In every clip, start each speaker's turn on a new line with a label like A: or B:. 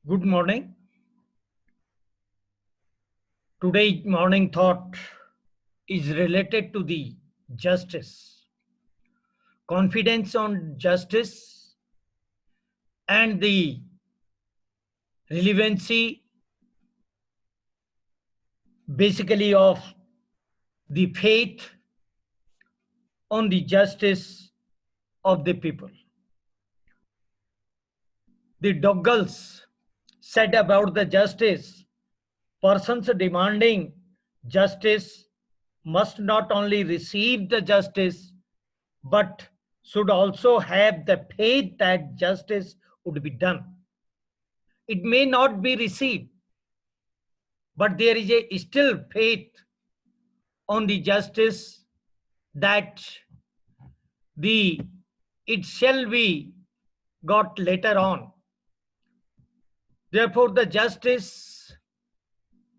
A: Good morning. Today's morning thought is related to the justice, confidence on justice, and the relevancy basically of the faith on the justice of the people. The Doggals said about the justice, persons demanding justice must not only receive the justice but should also have the faith that justice would be done. It may not be received, but there is a still faith on the justice that the it shall be got later on. Therefore, the justice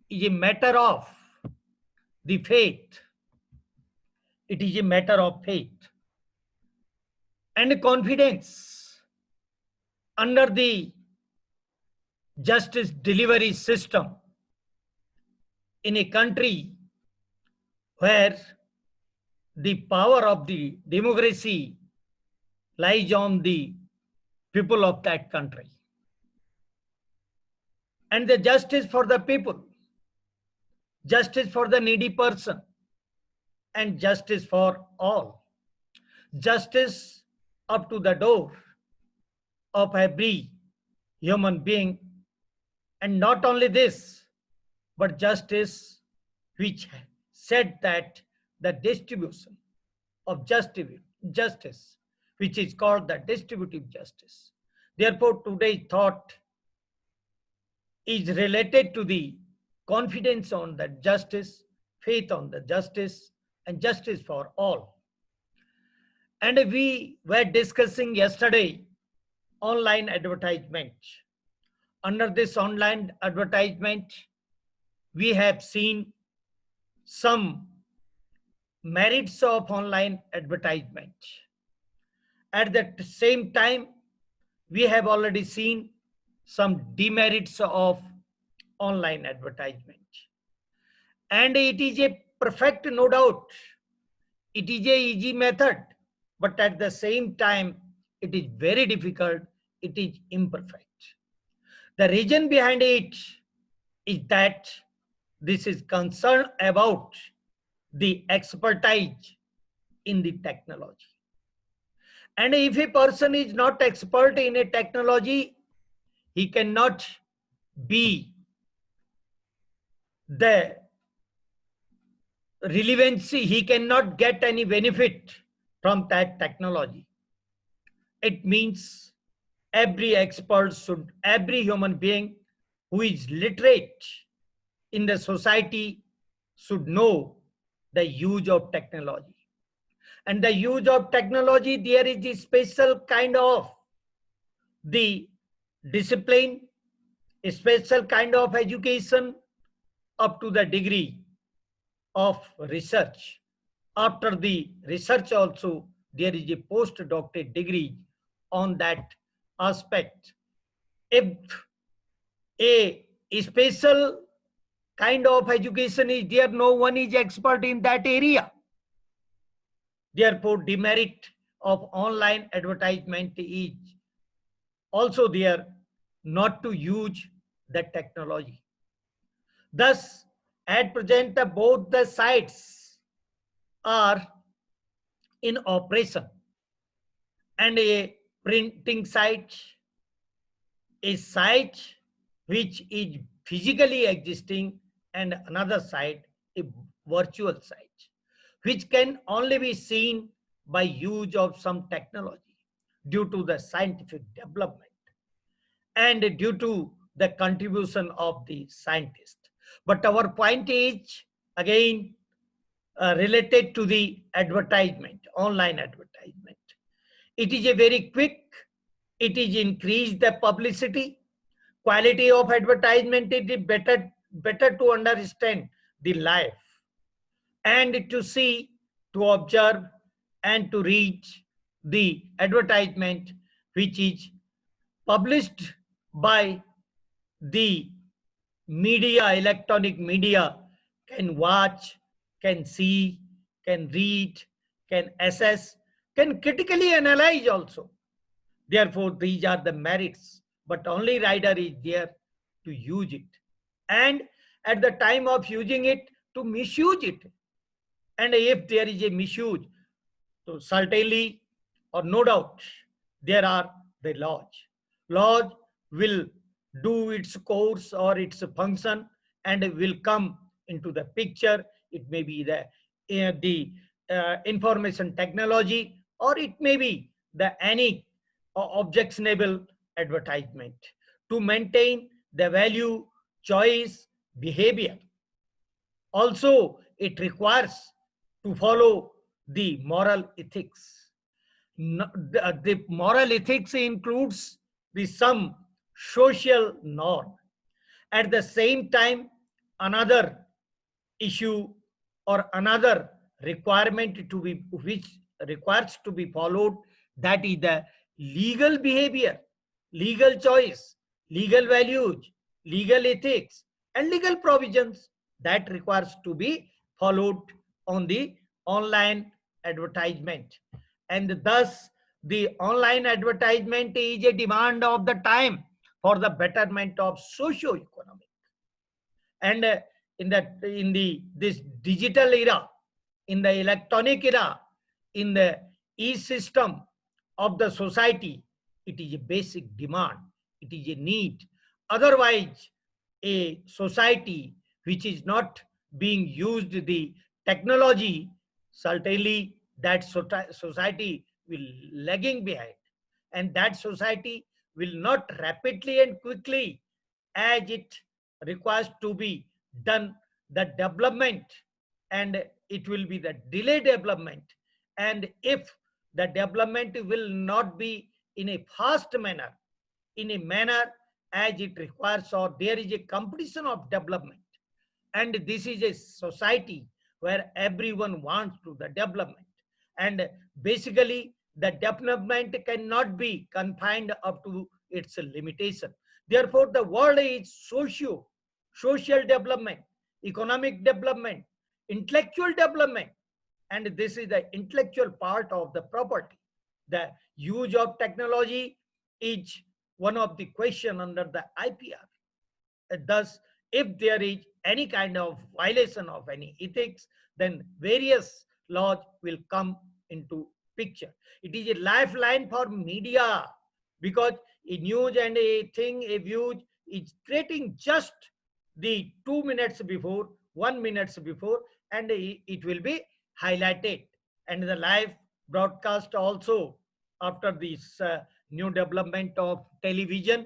A: is a matter of the faith. It is a matter of faith and confidence under the justice delivery system in a country where the power of the democracy lies on the people of that country. And the justice for the people, justice for the needy person, and justice for all. Justice up to the door of every human being. And not only this, but justice which said that the distribution of justice, which is called the distributive justice. Therefore, today's thought is related to the confidence on the justice, faith on the justice, and justice for all. And we were discussing yesterday online advertisement. Under this online advertisement, we have seen some merits of online advertisement. At the same time, we have already seen some demerits of online advertisement. And it is a perfect, no doubt. It is a easy method, but at the same time, it is very difficult. It is imperfect. The reason behind it is that this is concerned about the expertise in the technology. And if a person is not expert in a technology, he cannot be the relevancy, he cannot get any benefit from that technology. It means every expert should, every human being who is literate in the society should know the use of technology. And the use of technology, there is a special kind of the discipline, a special kind of education up to the degree of research. After the research also, there is a postdoctorate degree on that aspect. If a special kind of education is there, no one is expert in that area. Therefore, demerit of online advertisement is also there, not to use the technology. Thus, at present, both the sites are in operation, and a printing site, a site which is physically existing, and another site, a virtual site, which can only be seen by use of some technology due to the scientific development. and due to the contribution of the scientist. But our point is again related to the advertisement, online advertisement. It is a very quick, it is increase the publicity, quality of advertisement, it is better to understand the life and to see, to observe and to read the advertisement which is published by the media, electronic media, can watch, can see, can read, can assess, can critically analyze also. Therefore, these are the merits, but only rider is there to use it. And at the time of using it, to misuse it. And if there is a misuse, so certainly or no doubt, there are the laws. Laws will do its course or its function and will come into the picture. It may be the information technology, or it may be the any objectionable advertisement to maintain the value, choice, behavior. Also, it requires to follow the moral ethics. The moral ethics includes the some social norm. At the same time, another issue or another requirement to be which requires to be followed, that is the legal behavior, legal choice, legal values, legal ethics, and legal provisions that requires to be followed on the online advertisement. And thus the online advertisement is a demand of the time for the betterment of socio-economic. And in the this digital era, in the electronic era, in the e-system of the society, it is a basic demand, it is a need. Otherwise, a society which is not being used the technology, certainly that society will lagging behind, and that society will not rapidly and quickly as it requires to be done the development, and it will be the delayed development. And if the development will not be in a fast manner, in a manner as it requires, or there is a competition of development, and this is a society where everyone wants to the development, and basically the development cannot be confined up to its limitation. Therefore the world is social development, economic development, intellectual development, and this is the intellectual part of the property. The use of technology is one of the question under the IPR. Thus, if there is any kind of violation of any ethics, then various laws will come into picture. It is a lifeline for media, because a news and a thing, a view is creating just the 2 minutes before, 1 minute before, and it will be highlighted. And the live broadcast also, after this new development of television,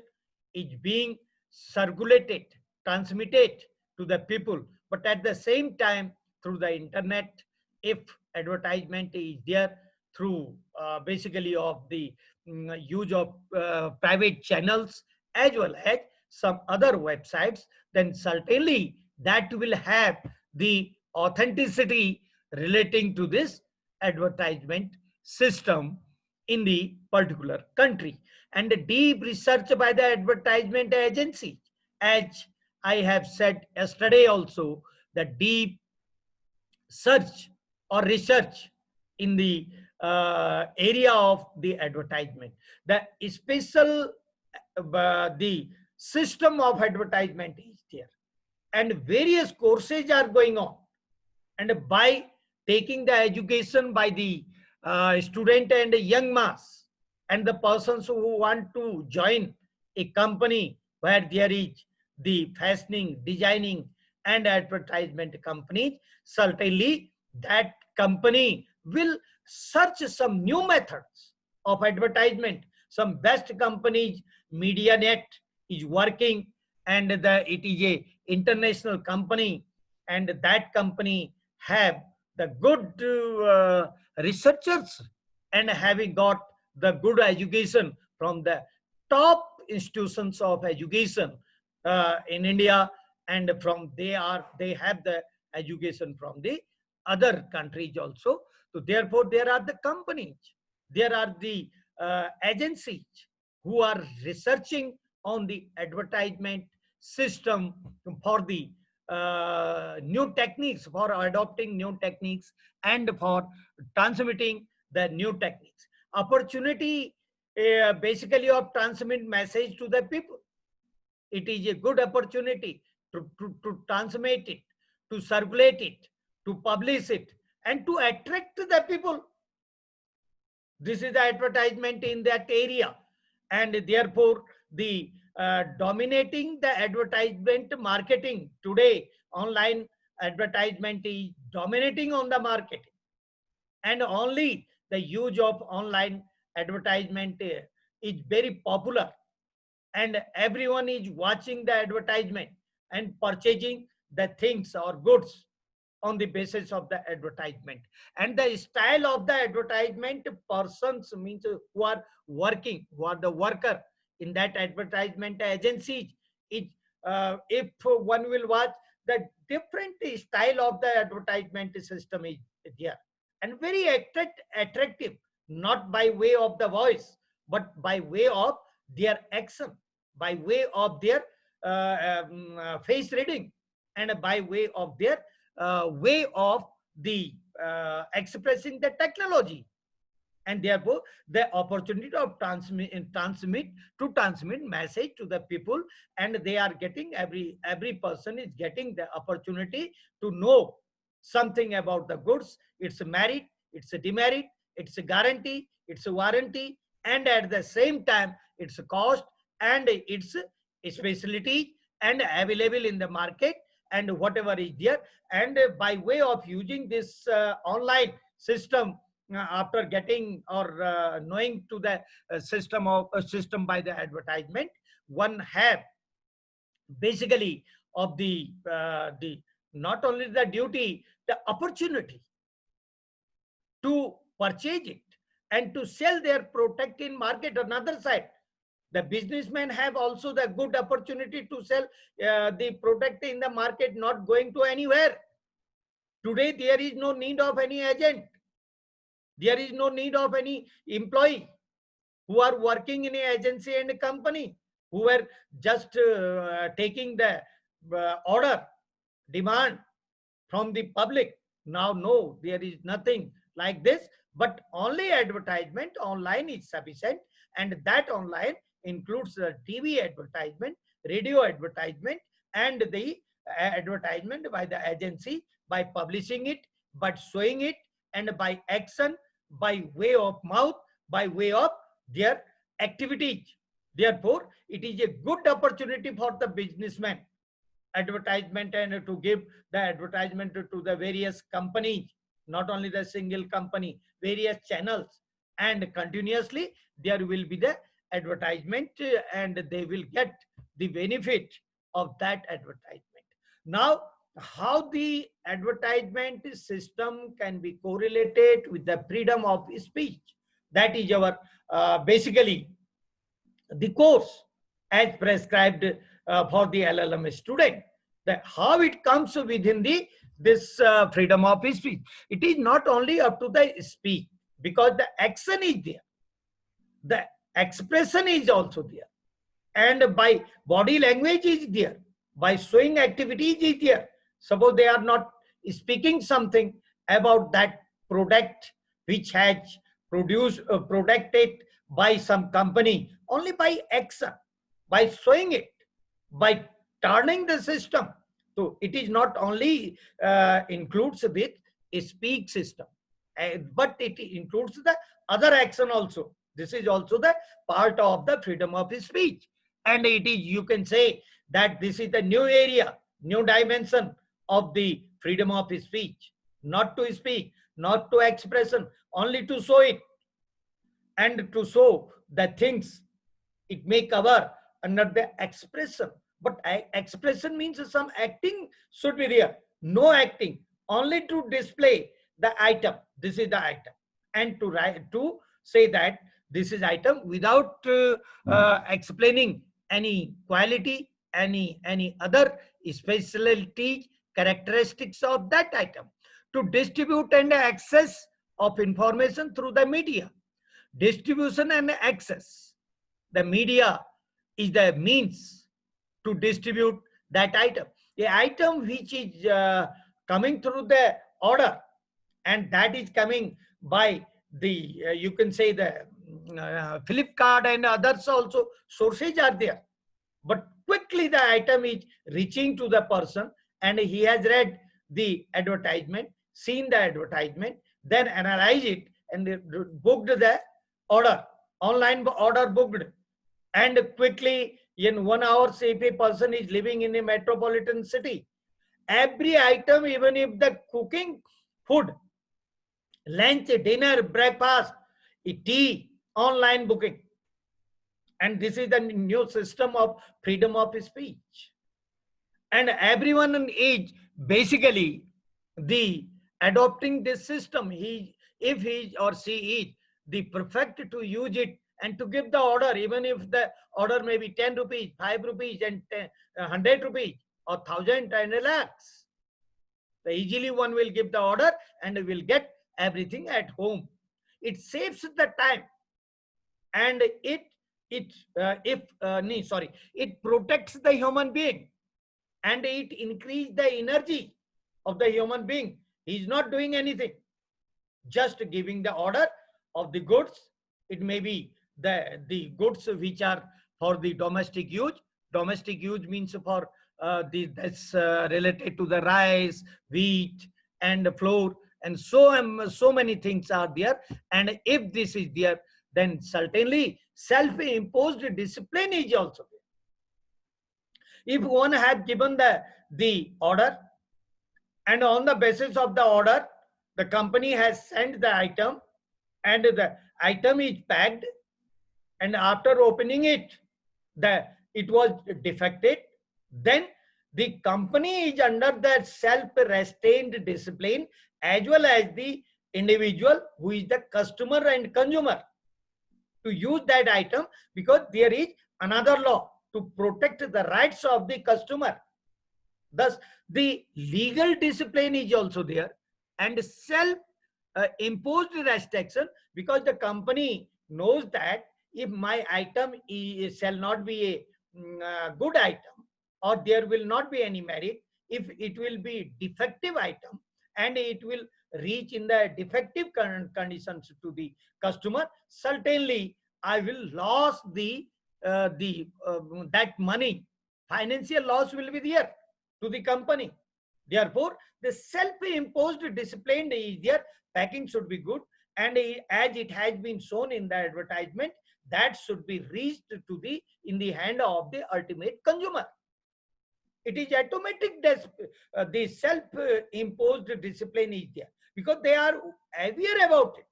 A: is being circulated, transmitted to the people. But at the same time, through the internet, if advertisement is there through basically of the use of private channels as well as some other websites, then certainly that will have the authenticity relating to this advertisement system in the particular country. And the deep research by the advertisement agency, as I have said yesterday also, the deep search or research in the area of the advertisement, the special the system of advertisement is there, and various courses are going on. And by taking the education by the student and young mass, and the persons who want to join a company where there is the fashioning, designing, and advertisement companies, certainly that company will search some new methods of advertisement. Some best companies MediaNet is working, and it is a international company, and that company have the good researchers, and having got the good education from the top institutions of education in India, and from they have the education from the other countries also. So therefore, there are the companies, there are the agencies who are researching on the advertisement system for the new techniques, for adopting new techniques, and for transmitting the new techniques. Opportunity basically of transmit message to the people. It is a good opportunity to transmit it, to circulate it, to publish it, and to attract the people. This is the advertisement in that area, and therefore the dominating the advertisement marketing today. Online advertisement is dominating on the marketing, and only the use of online advertisement is very popular, and everyone is watching the advertisement and purchasing the things or goods on the basis of the advertisement. And the style of the advertisement, persons means who are working, who are the worker in that advertisement agency, it if one will watch, the different style of the advertisement system is there, and very attractive, not by way of the voice, but by way of their action, by way of their face reading, and by way of their way of the expressing the technology. And therefore the opportunity of transmit message to the people, and they are getting, every person is getting the opportunity to know something about the goods, its merit, its demerit, its guarantee, its warranty, and at the same time its cost and its specialty, and available in the market, and whatever is there. And by way of using this online system, after getting or knowing to the system by the advertisement, one have basically of the not only the duty, the opportunity to purchase it and to sell their product in market. Another side, the businessmen have also the good opportunity to sell the product in the market, not going to anywhere. Today there is no need of any agent, there is no need of any employee who are working in an agency and a company, who were just taking the order, demand from the public. Now, no, there is nothing like this, but only advertisement online is sufficient, and that online includes the TV advertisement, radio advertisement, and the advertisement by the agency, by publishing it, by showing it, and by action, by way of mouth, by way of their activities. Therefore, it is a good opportunity for the businessman advertisement, and to give the advertisement to the various companies, not only the single company, various channels, and continuously there will be the advertisement, and they will get the benefit of that advertisement. Now, how the advertisement system can be correlated with the freedom of speech, that is our basically the course as prescribed for the LLM student. That how it comes within the this freedom of speech. It is not only up to the speech, because the action is there, the expression is also there, and by body language is there, by showing activities is there. Suppose they are not speaking something about that product which has produced produced by some company, only by action, by showing it, by turning the system. So it is not only includes with a speak system, but it includes the other action also. This is also the part of the freedom of speech, and it is, you can say that this is the new area, new dimension of the freedom of speech. Not to speak, not to expression, only to show it, and to show the things It may cover under the expression, but expression means some acting should be there. No acting, only to display the item. This is the item, and to write, to say that this is item without explaining any quality, any other specialty characteristics of that item. To distribute and access of information through the media. Distribution and access. The media is the means to distribute that item. The item which is coming through the order, and that is coming by the, you can say the Flipkart and others also, sources are there. But quickly the item is reaching to the person, and he has read the advertisement, seen the advertisement, then analyze it and booked the order, online order booked. And quickly in 1 hour, say if a person is living in a metropolitan city, every item, even if the cooking food, lunch, dinner, breakfast, tea, online booking. And this is the new system of freedom of speech. And everyone in age, basically, the adopting this system, if he or she is the perfect to use it and to give the order, even if the order may be 10 rupees, 5 rupees, and 100 rupees, or 1,000 and lakhs. Easily one will give the order and will get everything at home. It saves the time, and it protects the human being, and it increases the energy of the human being. He is not doing anything, just giving the order of the goods. It may be the goods which are for the domestic use. Domestic use means for that's related to the rice, wheat, and flour, and so many things are there. And if this is there, then certainly self-imposed discipline is also there. If one has given the order, and on the basis of the order, the company has sent the item, and the item is packed, and after opening it, it was defected, then the company is under that self-restrained discipline, as well as the individual who is the customer and consumer, to use that item, because there is another law to protect the rights of the customer. Thus, the legal discipline is also there, and self-imposed restriction, because the company knows that if my item shall not be a good item, or there will not be any merit, if it will be defective item, and it will reach in the defective conditions to the customer, certainly I will lose that money. Financial loss will be there to the company. Therefore, the self-imposed discipline is there. Packing should be good, and as it has been shown in the advertisement, that should be reached to in the hand of the ultimate consumer. It is automatic. The self-imposed discipline is there, because they are aware about it,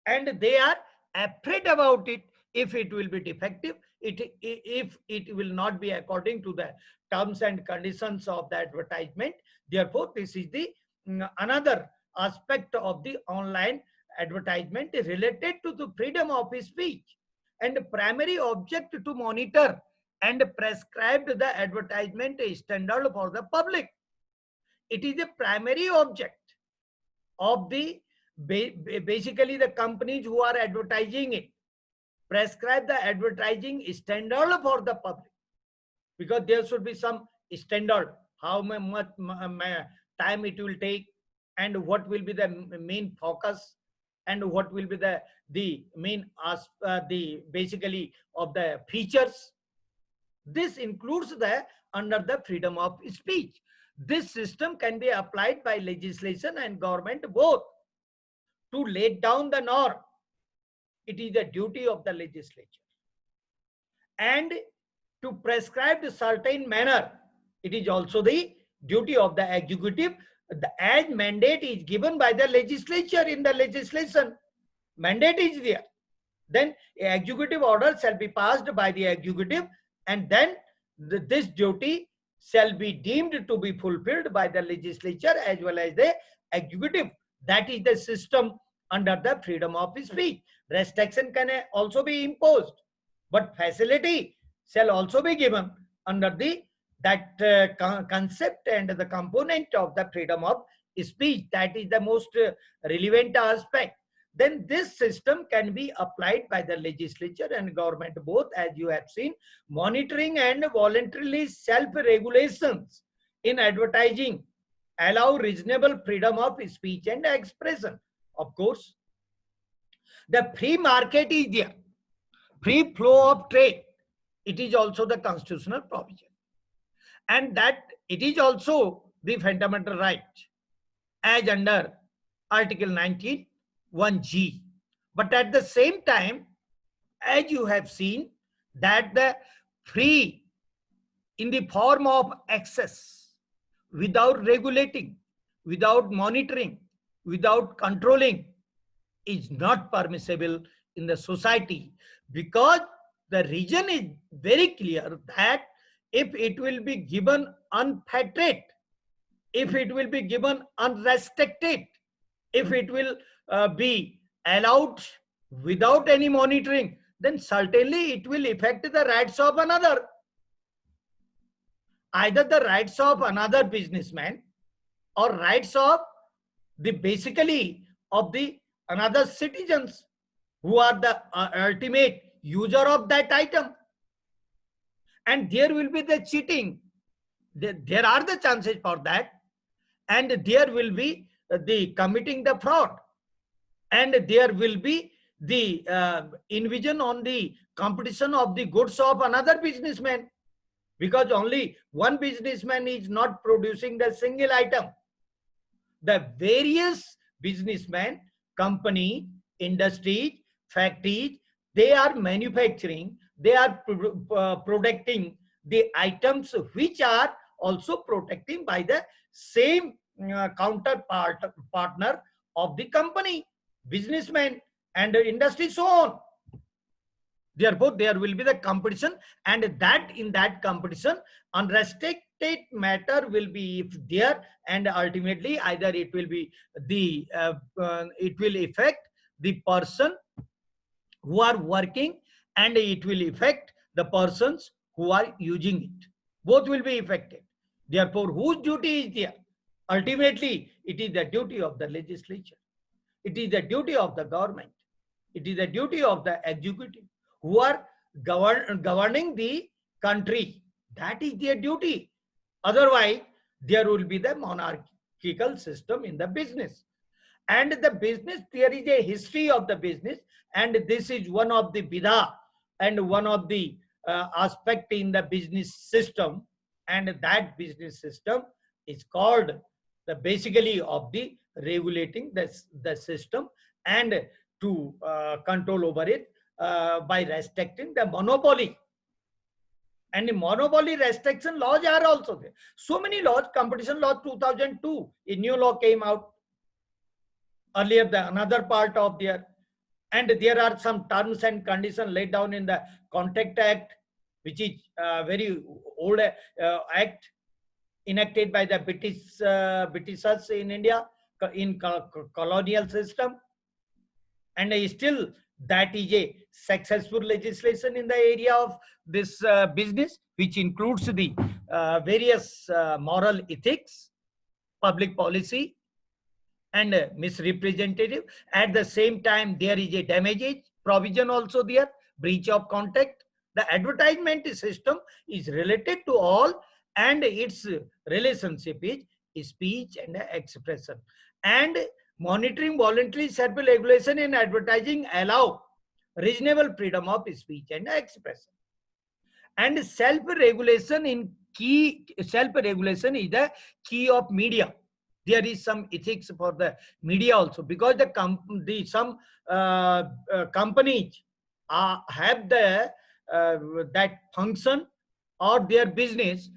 A: and they are afraid about it. If it will be defective, if it will not be according to the terms and conditions of the advertisement. Therefore, this is the another aspect of the online advertisement related to the freedom of speech, and primary object to monitor and prescribe the advertisement standard for the public. It is a primary object of the basically the companies who are advertising it, prescribe the advertising standard for the public, because there should be some standard, how much time it will take, and what will be the main focus, and what will be the main basically of the features. This includes under the freedom of speech. This system can be applied by legislation and government both to lay down the norm. It is the duty of the legislature, and to prescribe a certain manner. It is also the duty of the executive. As mandate is given by the legislature in the legislation, mandate is there. then executive order shall be passed by the executive, and then this duty shall be deemed to be fulfilled by the legislature as well as the executive. That is the system under the freedom of speech. Restriction can also be imposed, but facility shall also be given under the that concept and the component of the freedom of speech. That is the most relevant aspect. Then this system can be applied by the legislature and government both, as you have seen. Monitoring and voluntarily self-regulations in advertising allow reasonable freedom of speech and expression. Of course, the free market is there, free flow of trade. It is also the constitutional provision, and that it is also the fundamental right as under Article 19, 1G. But at the same time, as you have seen, that the free in the form of access without regulating, without monitoring, without controlling is not permissible in the society, because the reason is very clear that if it will be given unfettered, if it will be given unrestricted, if it will be allowed without any monitoring, then certainly it will affect the rights of another. Either the rights of another businessman or rights of the basically of the another citizens who are the ultimate user of that item. And there will be the cheating. There are the chances for that. And there will be the committing the fraud. And there will be the invasion on the competition of the goods of another businessman, because only one businessman is not producing the single item. The various businessmen, company, industry, factories, they are manufacturing, they are protecting the items which are also protecting by the same counterpart partner of the company, businessman and industry, so on. Therefore, there will be the competition, and that in that competition, unrestricted matter will be if there, and ultimately either it will be the it will affect the person who are working, and it will affect the persons who are using it. Both will be affected. Therefore, whose duty is there? Ultimately, it is the duty of the legislature. It is the duty of the government. It is the duty of the executive who are governing the country. That is their duty. Otherwise, there will be the monarchical system in the business. And the business, there is a history of the business, and this is one of the bidha and one of the aspect in the business system, and that business system is called the basically of the regulating the system and to control over it by restricting the monopoly. And the monopoly restriction laws are also there. So many laws, competition law 2002, a new law came out. Earlier, the another part of there. And there are some terms and conditions laid down in the Contract Act, which is a very old act enacted by the Britishers in India in colonial system. And still that is a successful legislation in the area of this business, which includes the various moral ethics, public policy, and misrepresentative. At the same time, there is a damages provision also there, breach of contract. The advertisement system is related to all, and its relationship is speech and expression. And monitoring voluntary self-regulation in advertising allow reasonable freedom of speech and expression. And self-regulation is the key of media. There is some ethics for the media also, because some companies have the that function or their business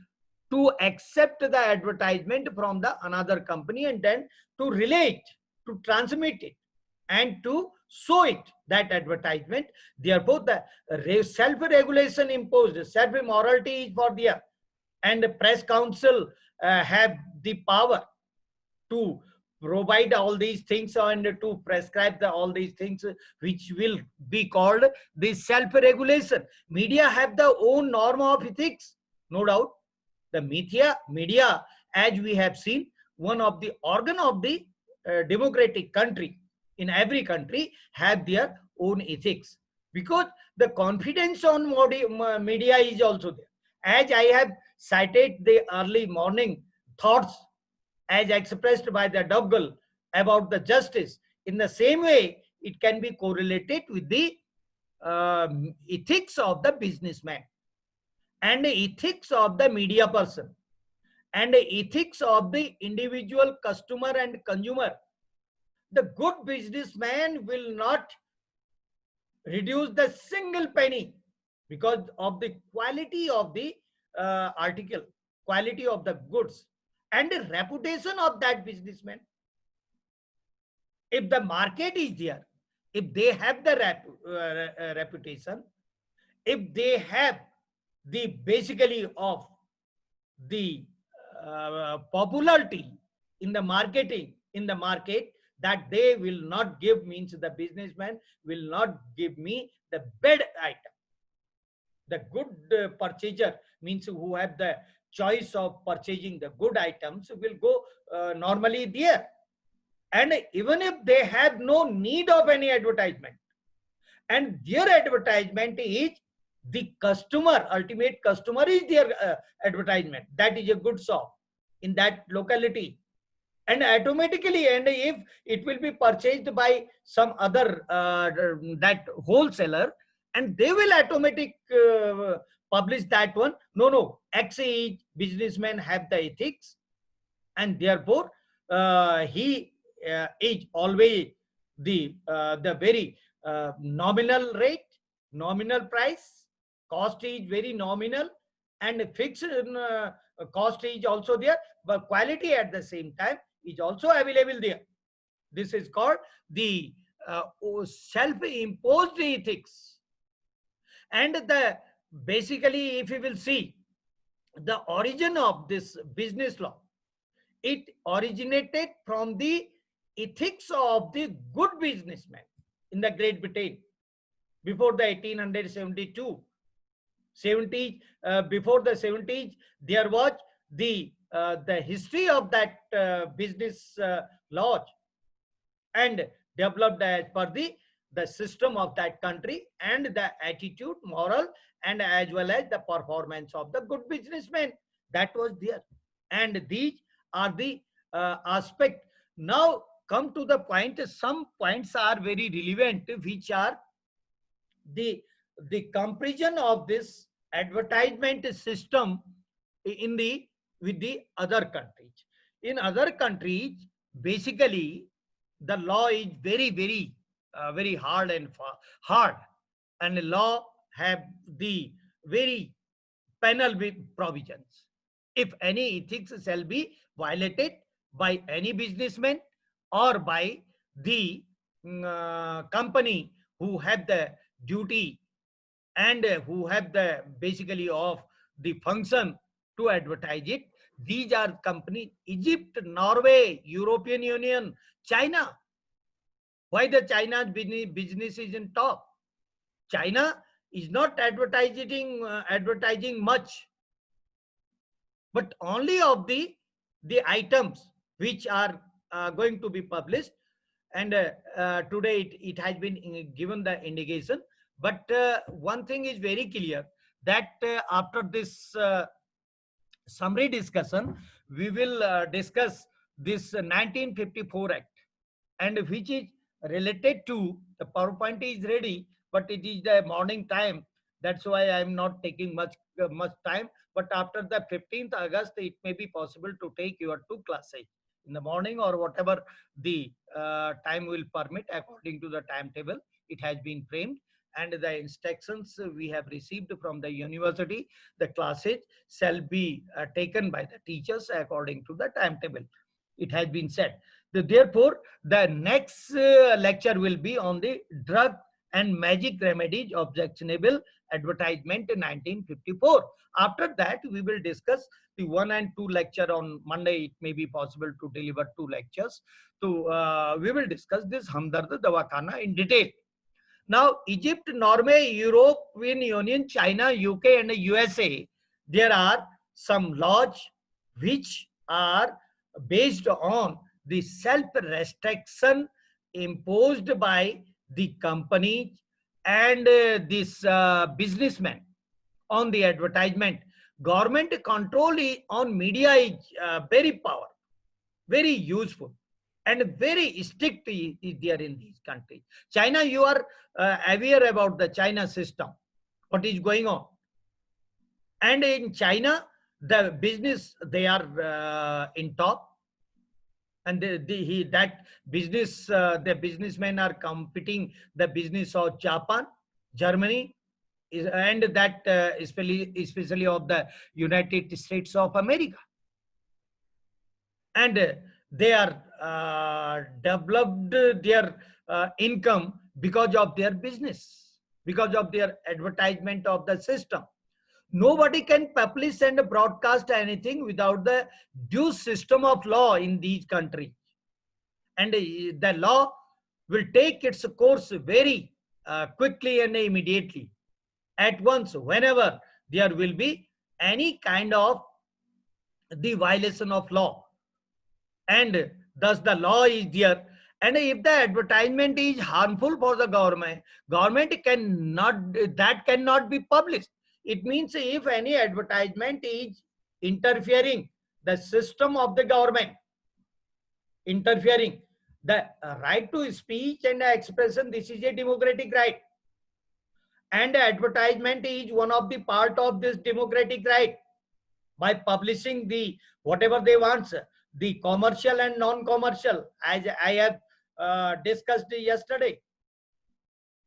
A: to accept the advertisement from the another company and then to relate, to transmit it, and to show it, that advertisement. Therefore, the self-regulation imposed, self-morality is for there, and the press council have the power to provide all these things and to prescribe all these things, which will be called the self-regulation. Media have the own norm of ethics, no doubt. The media, as we have seen, one of the organ of the democratic country, in every country have their own ethics, because the confidence on media is also there. As I have cited the early morning thoughts as expressed by the Dougall about the justice, in the same way it can be correlated with the ethics of the businessman, and the ethics of the media person, and the ethics of the individual customer and consumer. The good businessman will not reduce the single penny because of the quality of the article, quality of the goods, and the reputation of that businessman. If the market is there, if they have the reputation, if they have the basically of the popularity in the marketing, in the market, that they will not give, means the businessman will not give me the bad item. The good purchaser, means who have the choice of purchasing the good items, will go normally there. And even if they have no need of any advertisement, and their advertisement is the customer, ultimate customer is their advertisement, that is a good shop in that locality, and automatically, and if it will be purchased by some other that wholesaler, and they will automatic publish that one. No, X businessman have the ethics, and therefore he is always the very nominal rate, nominal price, cost is very nominal, and fixed cost is also there, but quality at the same time is also available there. This is called the self-imposed ethics. And the basically, if you will see the origin of this business law, it originated from the ethics of the good businessman in the Great Britain before the 1872. 70s, before the 70s, there was the history of that business laws, and developed as per the system of that country, and the attitude, moral, and as well as the performance of the good businessman that was there. And these are the aspect. Now come to the point. Some points are very relevant, which are the comparison of this advertisement system in the with the other countries. In other countries, basically the law is very hard and hard, and the law have the very penal provisions. If any ethics shall be violated by any businessman or by the company who have the duty, and who have the basically of the function to advertise it, these are companies: Egypt, Norway, European Union, China. Why the China's business is in top? China is not advertising much, but only of the items which are going to be published. And today it has been given the indication. But one thing is very clear, that after this summary discussion, we will discuss this 1954 Act, and which is related to the PowerPoint is ready, but it is the morning time. That's why I am not taking much time. But after the 15th August, it may be possible to take your two classes in the morning, or whatever the time will permit according to the timetable. It has been framed, and the instructions we have received from the university. The classes shall be taken by the teachers according to the timetable. It has been said. Therefore, the next lecture will be on the drug and magic remedies objectionable advertisement in 1954. After that, we will discuss the 1 and 2 lecture on Monday. It may be possible to deliver 2 lectures. So we will discuss this Hamdard Dawakhana in detail. Now, Egypt, Norway, European Union, China, UK, and the USA, there are some laws which are based on the self-restriction imposed by the companies and this businessmen on the advertisement. Government control on media is very powerful, very useful, and very strict is there in these countries. China, you are aware about the China system, what is going on. And in China, the business, they are in top, and that business, the businessmen are competing the business of Japan, Germany, and that especially of the United States of America. And they are developed their income because of their business, because of their advertisement of the system. Nobody can publish and broadcast anything without the due system of law in these countries. And the law will take its course very quickly and immediately, at once, whenever there will be any kind of the violation of law. And thus the law is there. And if the advertisement is harmful for the government cannot be published. It means if any advertisement is interfering the system of the government, interfering the right to speech and expression, this is a democratic right, and advertisement is one of the part of this democratic right. By publishing the whatever they want, the commercial and non-commercial, as I have discussed yesterday.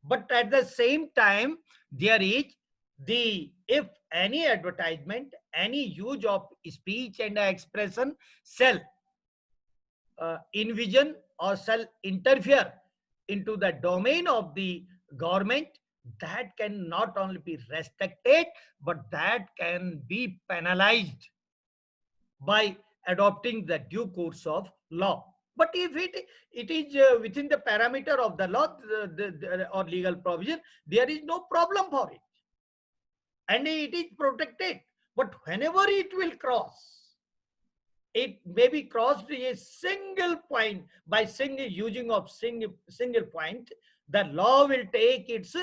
A: But at the same time, there is if any advertisement, any use of speech and expression shall envision or shall interfere into the domain of the government, that can not only be restricted, but that can be penalized by adopting the due course of law. But if it is within the parameter of the law or legal provision, there is no problem for it, and it is protected. But whenever it will cross, it may be crossed a single point by using of single point, the law will take its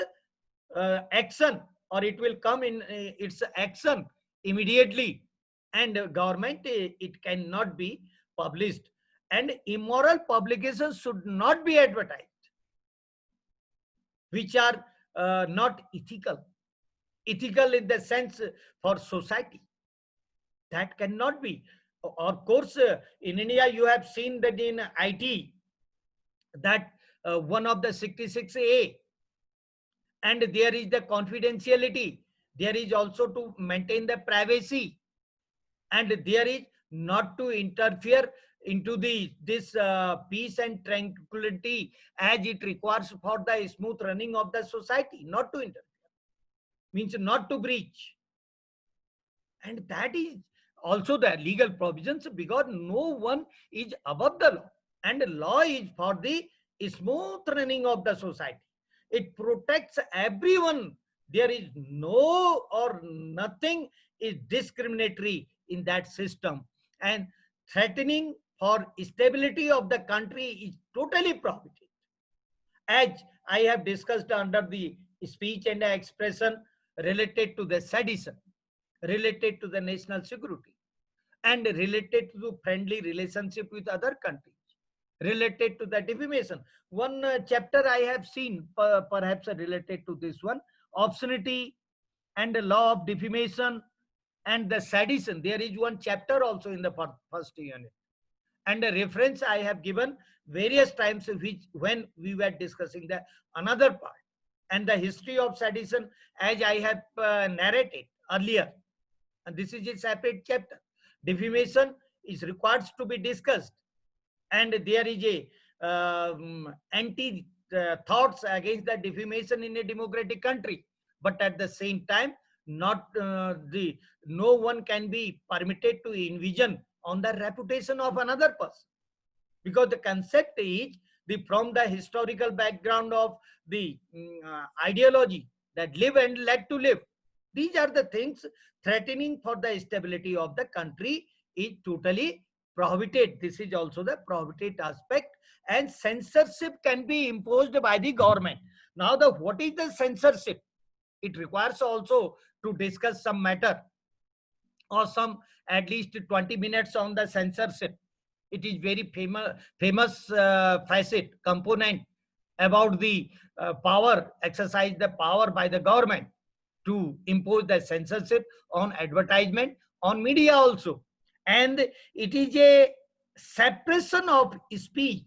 A: action, or it will come in its action immediately, and government, it cannot be published. And immoral publications should not be advertised, which are not ethical in the sense for society. That cannot be. Of course, in India, you have seen that in IT, that one of the 66A, and there is the confidentiality, there is also to maintain the privacy, and there is not to interfere into this peace and tranquility as it requires for the smooth running of the society. Not to interfere means not to breach, and that is also the legal provisions, because no one is above the law, and law is for the smooth running of the society. It protects everyone. There is no or nothing is discriminatory in that system, and threatening for stability of the country is totally prohibited. As I have discussed under the speech and expression related to the sedition, related to the national security, and related to friendly relationship with other countries, related to the defamation. One chapter I have seen, perhaps related to this one, obscenity and the law of defamation and the sedition. There is one chapter also in the first unit, and a reference I have given various times, which when we were discussing the another part, and the history of sedition, as I have narrated earlier, and this is a separate chapter. Defamation is required to be discussed, and there is a anti thoughts against the defamation in a democratic country. But at the same time, not the no one can be permitted to envision on the reputation of another person, because the concept is the from the historical background of the ideology that live and let to live. These are the things threatening for the stability of the country is totally prohibited. This is also the prohibited aspect, and censorship can be imposed by the government. Now, the what is the censorship? It requires also to discuss some matter or some at least 20 minutes on the censorship. It is very famous facet component about the power exercise the power by the government to impose the censorship on advertisement, on media also. And it is a suppression of speech.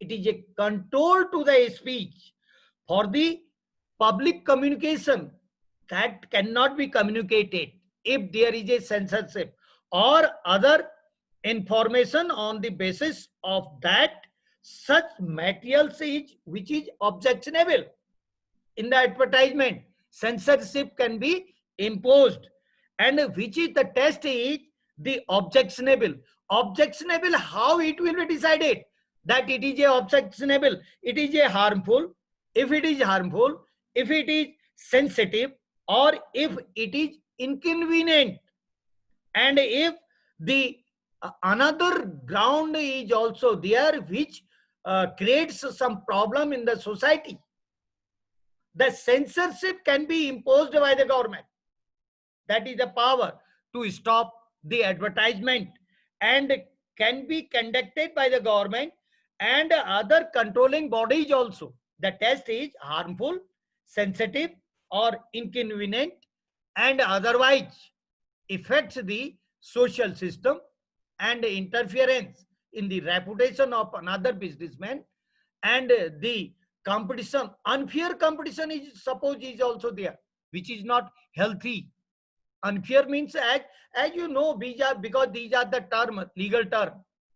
A: It is a control to the speech for the public communication that cannot be communicated if there is a censorship or other information on the basis of that such materials is which is objectionable in the advertisement. Censorship can be imposed, and which is the test is the objectionable. How it will be decided that it is a objectionable? It is a harmful. If it is harmful, if it is sensitive, or if it is inconvenient, and if the another ground is also there which creates some problem in the society, the censorship can be imposed by the government. That is the power to stop the advertisement, and can be conducted by the government and other controlling bodies also. The test is harmful, sensitive, or inconvenient, and otherwise affects the social system and interference in the reputation of another businessman, and the competition, unfair competition is suppose is also there, which is not healthy. Unfair means, as you know, because these are the term, legal term.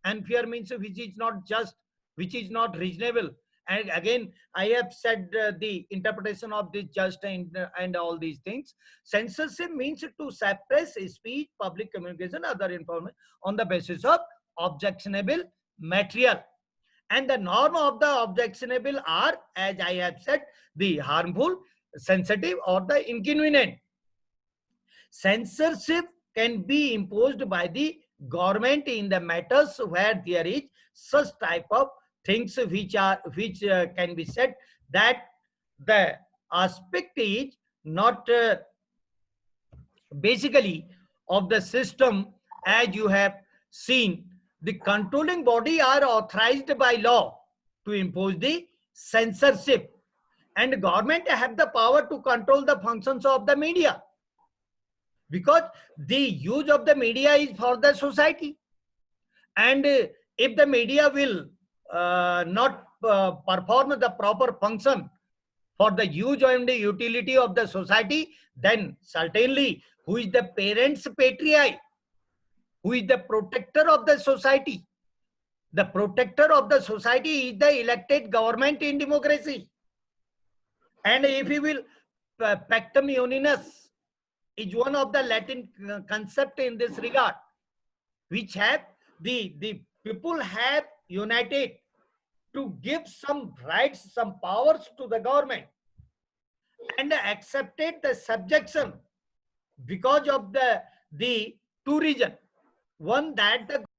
A: Unfair means which is not just, which is not reasonable. And again, I have said the interpretation of this just and all these things. Censorship means to suppress speech, public communication, other information on the basis of objectionable material. And the norm of the objectionable are, as I have said, the harmful, sensitive, or the inconvenient. Censorship can be imposed by the government in the matters where there is such type of things which can be said that the aspect is not basically of the system. As you have seen, the controlling body are authorized by law to impose the censorship, and government have the power to control the functions of the media, because the use of the media is for the society. And if the media will not perform the proper function for the use and the utility of the society, then certainly who is the parents patriae, who is the protector of the society? The protector of the society is the elected government in democracy. And if he will, pactum unionus is one of the Latin concept in this regard, which have the people have united to give some rights, some powers to the government, and accepted the subjection because of the two reasons. One, that the